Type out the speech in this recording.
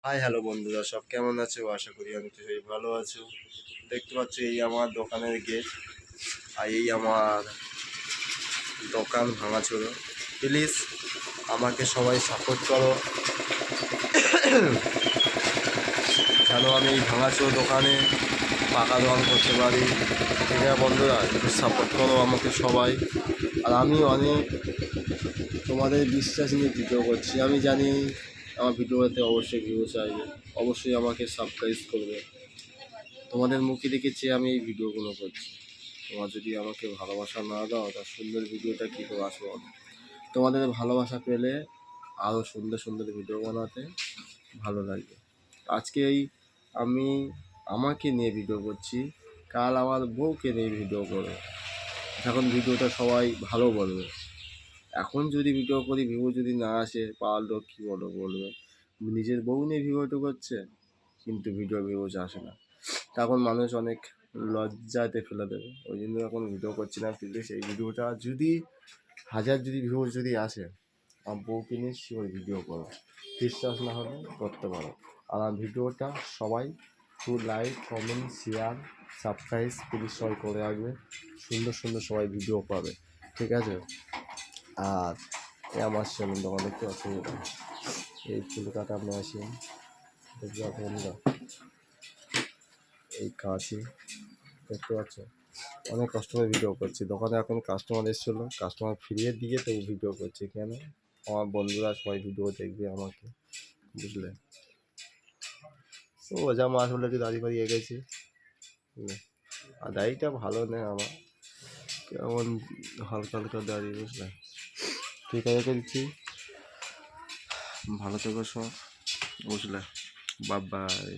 Hi hello বন্ধুরা, সব কেমন আছো? আশা করি আমি তো সবাই ভালো আছো। দেখতে পাচ্ছ এই আমার দোকানের গেট, আর এই আমার দোকান ভাঙাচোরা। প্লিজ আমাকে সবাই সাপোর্ট করো যেন আমি এই ভাঙাচোরা দোকানে পাকা দোকান করতে পারি। ঠিক আছে বন্ধুরা, একটু সাপোর্ট করো আমাকে সবাই। আর আমি অনেক তোমাদের বিশ্বাস নিয়ে ভিডিও করছি। আমি জানি আমার ভিডিওতে অবশ্যই ভিউ চাইবে, অবশ্যই আমাকে সাবস্ক্রাইব করবে। তোমাদের মুখে দেখেছি আমি এই ভিডিওগুলো করছি। তোমার যদি আমাকে ভালোবাসা না দাও, তার সুন্দর ভিডিওটা কী করে আসবো? তোমাদের ভালোবাসা পেলে আরও সুন্দর সুন্দর ভিডিও বানাতে ভালো লাগবে। আজকে আমি আমাকে নিয়ে ভিডিও করছি, কাল আমার বউকে নিয়ে ভিডিও করবো। এখন ভিডিওটা সবাই ভালো বলবে। এখন যদি ভিডিও করি ভিউ যদি না আসে, পাওয়ার লোক কী বলবে নিজের বউ নিয়ে ভিডিওটা করছে কিন্তু ভিউজ আসে না, তখন মানুষ অনেক লজ্জাতে ফেলে দেবে। ওই জন্য এখন ভিডিও করছি না। প্লিজ এই ভিডিওটা যদি যদি ভিউজ যদি আসে, আমার বউকে নিয়ে শিওর ভিডিও করো। বিশ্বাস না হলে করতে পারো। আর আমার ভিডিওটা সবাই একটু like, comment, share, subscribe please সবাই করে রাখবে। সুন্দর সুন্দর সবাই ভিডিও পাবে, ঠিক আছে? আর আমার সেলুন দোকান দেখতে অসুবিধা, এই চুল কাটা মেশিন দেখতে বন্ধুরা, এই কাঁচি দেখতে পাচ্ছ। অনেক কাস্টমার ভিডিও করছি, দোকানে এখন কাস্টমার এসেছিলো, কাস্টমার ফিরিয়ে দিয়ে তো ভিডিও করছি। কেন? আমার বন্ধুরা সবাই ভিডিও দেখবে আমাকে, বুঝলে? ও যা মাছ বলে একটু দাড়ি ফাড়ি এগেছি, বুঝলে? আর দাড়িটা ভালো নেই আমার, কেমন হালকা হালকা দাড়ি, বুঝলে? ঠিক আছে, রেখে দিচ্ছি। ভালো থেকো সব, বুঝলে? Bye bye.